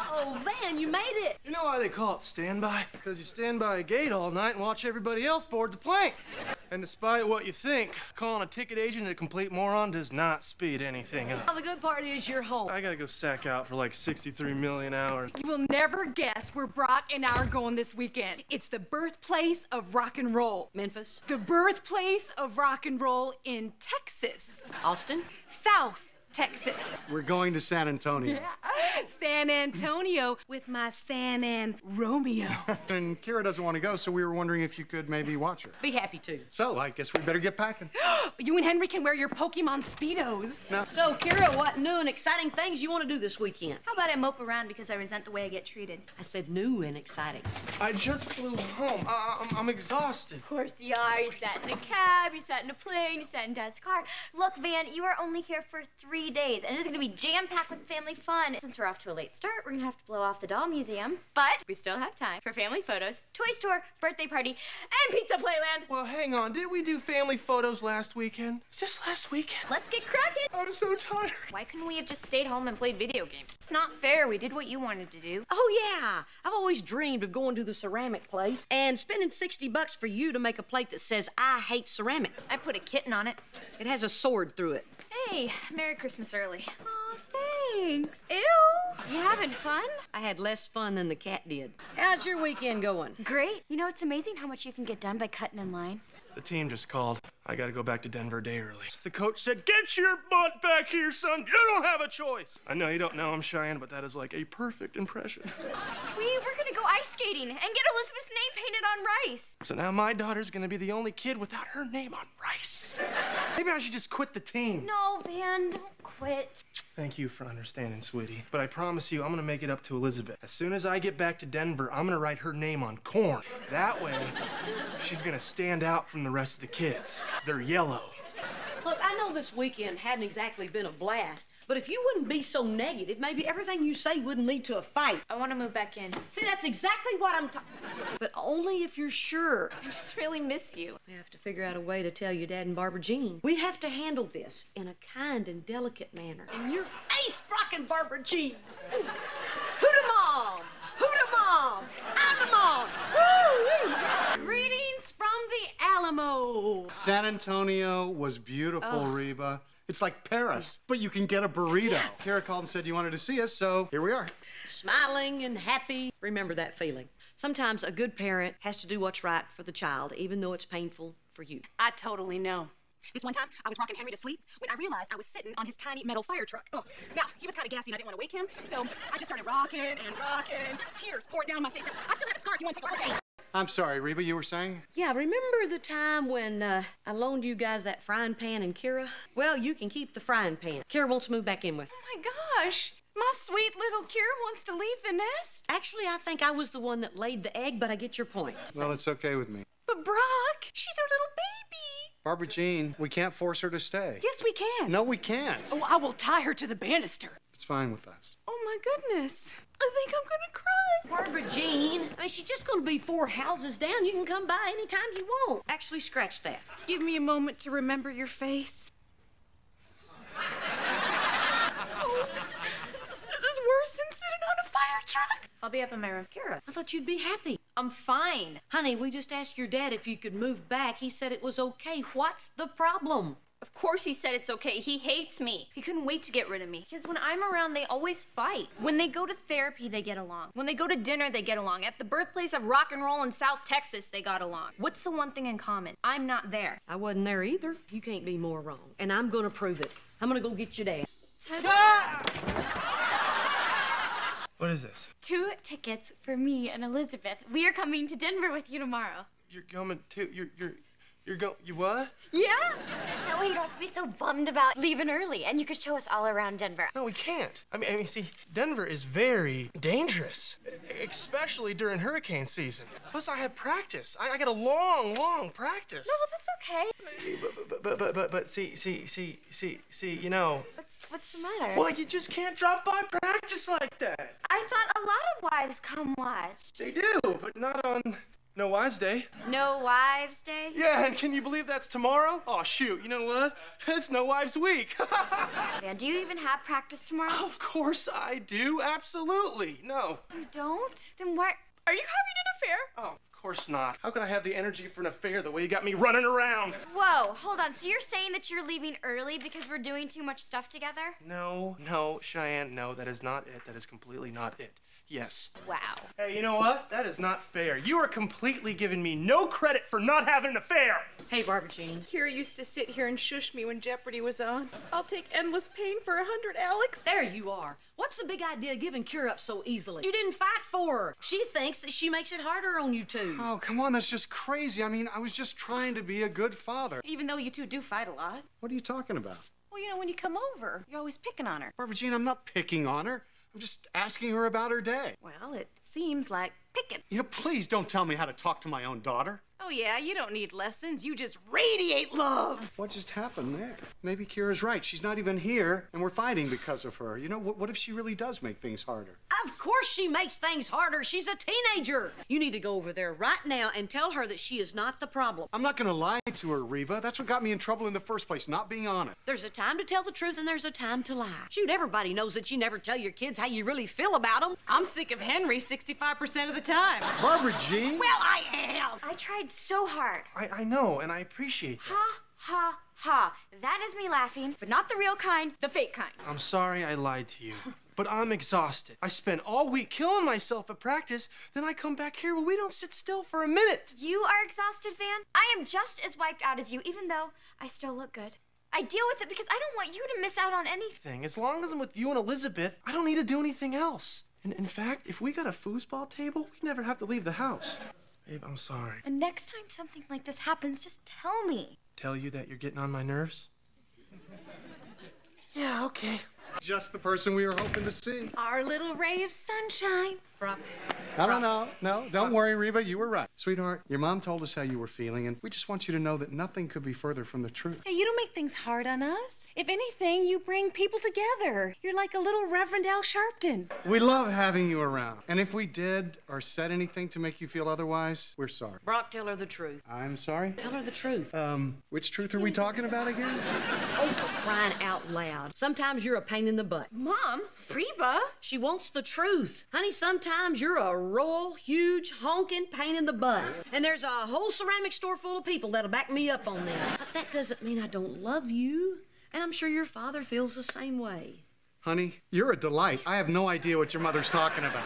Oh, Van, you made it. You know why they call it standby? Because you stand by a gate all night and watch everybody else board the plane. And despite what you think, calling a ticket agent a complete moron does not speed anything up. Well, the good part is you're home. I gotta go sack out for like 63 million hours. You will never guess where Brock and I are going this weekend. It's the birthplace of rock and roll. Memphis. The birthplace of rock and roll in Texas. Austin. South Texas. We're going to San Antonio. Yeah. San Antonio with my San and Romeo. And Kira doesn't want to go, so we were wondering if you could maybe watch her. Be happy to. So I guess we better get packing. You and Henry can wear your Pokemon Speedos. No. So, Kira, what new and exciting things you want to do this weekend? How about I mope around because I resent the way I get treated? I said new and exciting. I just flew home. I'm exhausted. Of course you are. You sat in a cab, you sat in a plane, you sat in Dad's car. Look, Van, you are only here for 3 days, and it's gonna be jam-packed with family fun. Since we're off to a late start, we're gonna have to blow off the doll museum. But we still have time for family photos, toy store, birthday party, and pizza playland. Well, hang on. Did we do family photos last weekend? Is this last weekend? Let's get cracking. I'm so tired. Why couldn't we have just stayed home and played video games? It's not fair. We did what you wanted to do. Oh, yeah. I've always dreamed of going to the ceramic place and spending $60 for you to make a plate that says, I hate ceramic. I put a kitten on it. It has a sword through it. Hey, Merry Christmas early. Aw, thanks. Ew. You having fun? I had less fun than the cat did. How's your weekend going? Great. You know, it's amazing how much you can get done by cutting in line. The team just called. I gotta go back to Denver a day early. The coach said, get your butt back here, son. You don't have a choice. I know you don't know I'm Cheyenne, but that is like a perfect impression. We're gonna go ice skating and get Elizabeth's name painted on rice. So now my daughter's gonna be the only kid without her name on rice. Maybe I should just quit the team. No, Van, don't quit. Thank you for understanding, sweetie. But I promise you, I'm gonna make it up to Elizabeth. As soon as I get back to Denver, I'm gonna write her name on corn. That way, she's gonna stand out from the rest of the kids. They're yellow. Look, I know this weekend hadn't exactly been a blast, but if you wouldn't be so negative, maybe everything you say wouldn't lead to a fight. I want to move back in. See, that's exactly what I'm talking. But only if you're sure. I just really miss you. We have to figure out a way to tell your dad and Barbara Jean. We have to handle this in a kind and delicate manner. In your face, Brock and Barbara Jean. Hoot-a-mom! Hoot-a-mom! I'm the mom! Woo-wee! Greetings from the Alamo. San Antonio was beautiful, Reba. It's like Paris, but you can get a burrito. Kira called and said you wanted to see us, so here we are. Smiling and happy. Remember that feeling. Sometimes a good parent has to do what's right for the child, even though it's painful for you. I totally know. This one time, I was rocking Henry to sleep when I realized I was sitting on his tiny metal fire truck. Oh, now, he was kind of gassy and I didn't want to wake him, so I just started rocking and rocking, tears poured down my face. Now, I still have a scar if you want to take a look. I'm sorry, Reba, you were saying? Yeah, remember the time when I loaned you guys that frying pan and Kira? Well, you can keep the frying pan. Kira wants to move back in with. Oh my gosh, my sweet little Kira wants to leave the nest. Actually, I think I was the one that laid the egg, but I get your point. Well, it's okay with me. But Brock, she's our little baby. Barbara Jean, we can't force her to stay. Yes, we can. No, we can't. Oh, I will tie her to the banister. It's fine with us. Oh my goodness, I think I'm gonna cry. Barbara Jean, I mean, she's just gonna be 4 houses down. You can come by anytime you want. Actually, scratch that. Give me a moment to remember your face. Oh, this is worse than sitting on a fire truck. I'll be up in my room. Kira, I thought you'd be happy. I'm fine. Honey, we just asked your dad if you could move back. He said it was okay. What's the problem? Of course he said it's okay. He hates me. He couldn't wait to get rid of me. Because when I'm around, they always fight. When they go to therapy, they get along. When they go to dinner, they get along. At the birthplace of rock and roll in South Texas, they got along. What's the one thing in common? I'm not there. I wasn't there either. You can't be more wrong. And I'm gonna prove it. I'm gonna go get your dad. What is this? 2 tickets for me and Elizabeth. We are coming to Denver with you tomorrow. You're going to, you what? Yeah? That way you don't have to be so bummed about leaving early, and you could show us all around Denver. No, we can't. I mean, see, Denver is very dangerous, especially during hurricane season. Plus, I have practice. I got a long practice. No, well, that's okay. But see, you know. What's the matter? Well, you just can't drop by practice like that. I thought a lot of wives come watch. They do, but not No Wives Day. No Wives Day? Yeah, and can you believe that's tomorrow? Oh, shoot, you know what? It's No Wives Week. Van, do you even have practice tomorrow? Of course I do, absolutely. No. You don't? Then why are you having an affair? Oh, of course not. How could I have the energy for an affair the way you got me running around? Whoa, hold on. So you're saying that you're leaving early because we're doing too much stuff together? No, Cheyenne, no, that is not it. That is completely not it. Yes. Wow. Hey, you know what? That is not fair. You are completely giving me no credit for not having an affair. Hey, Barbara Jean. Kira used to sit here and shush me when Jeopardy was on. I'll take endless pain for 100, Alex. There you are. What's the big idea of giving Kira up so easily? You didn't fight for her. She thinks that she makes it harder on you two. Oh, come on, that's just crazy. I mean, I was just trying to be a good father. Even though you two do fight a lot. What are you talking about? Well, you know, when you come over, you're always picking on her. Barbara Jean, I'm not picking on her. I'm just asking her about her day. Well, it seems like picking. You know, please don't tell me how to talk to my own daughter. Oh, yeah, you don't need lessons. You just radiate love. What just happened there? Maybe Kira's right. She's not even here, and we're fighting because of her. You know, what if she really does make things harder? Of course she makes things harder. She's a teenager. You need to go over there right now and tell her that she is not the problem. I'm not gonna lie to her, Reba. That's what got me in trouble in the first place, not being honest. There's a time to tell the truth and there's a time to lie. Shoot, everybody knows that you never tell your kids how you really feel about them. I'm sick of Henry 65% of the time. Barbara Jean? Well, I am. I tried so hard. I know, and I appreciate that. Ha, ha, ha. That is me laughing, but not the real kind, the fake kind. I'm sorry I lied to you, but I'm exhausted. I spend all week killing myself at practice, then I come back here, but we don't sit still for a minute. You are exhausted, Van. I am just as wiped out as you, even though I still look good. I deal with it because I don't want you to miss out on anything. As long as I'm with you and Elizabeth, I don't need to do anything else. And in fact, if we got a foosball table, we never have to leave the house. Babe, I'm sorry. And next time something like this happens, just tell me. Tell you that you're getting on my nerves? Yeah, okay. Just the person we were hoping to see. Our little ray of sunshine. No, don't worry, Reba, you were right. Sweetheart, your mom told us how you were feeling, and we just want you to know that nothing could be further from the truth. Hey, you don't make things hard on us. If anything, you bring people together. You're like a little Reverend Al Sharpton. We love having you around, and if we did or said anything to make you feel otherwise, we're sorry. Brock, tell her the truth. I'm sorry? Tell her the truth. Which truth are we talking about again? Oh, for crying out loud. Sometimes you're a pain in the butt. Mom, Reba. She wants the truth. Honey, sometimes you're a royal, huge, honking pain in the butt. And there's a whole ceramic store full of people that'll back me up on that. But that doesn't mean I don't love you. And I'm sure your father feels the same way. Honey, you're a delight. I have no idea what your mother's talking about.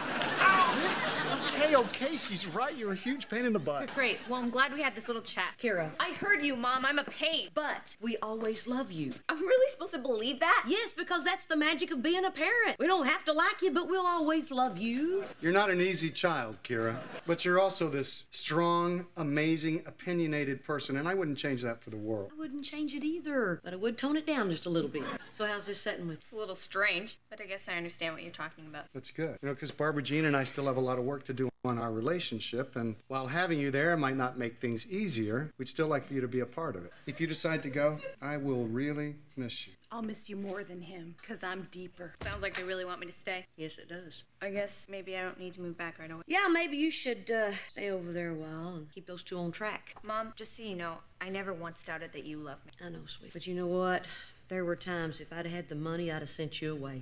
Okay, she's right. You're a huge pain in the butt. Great. Well, I'm glad we had this little chat. Kira. I heard you, Mom. I'm a pain. But we always love you. I'm really supposed to believe that? Yes, because that's the magic of being a parent. We don't have to like you, but we'll always love you. You're not an easy child, Kira, but you're also this strong, amazing, opinionated person, and I wouldn't change that for the world. I wouldn't change it either, but I would tone it down just a little bit. So how's this setting with? It's a little strange, but I guess I understand what you're talking about. That's good. You know, because Barbara Jean and I still have a lot of work to do on our relationship, and while having you there might not make things easier, we'd still like for you to be a part of it. If you decide to go, I will really miss you. I'll miss you more than him, because I'm deeper. Sounds like they really want me to stay. Yes, it does. I guess maybe I don't need to move back right away. Yeah, maybe you should stay over there a while and keep those two on track. Mom, just so you know, I never once doubted that you love me. I know, sweet. But you know what? There were times if I'd had the money, I'd have sent you away.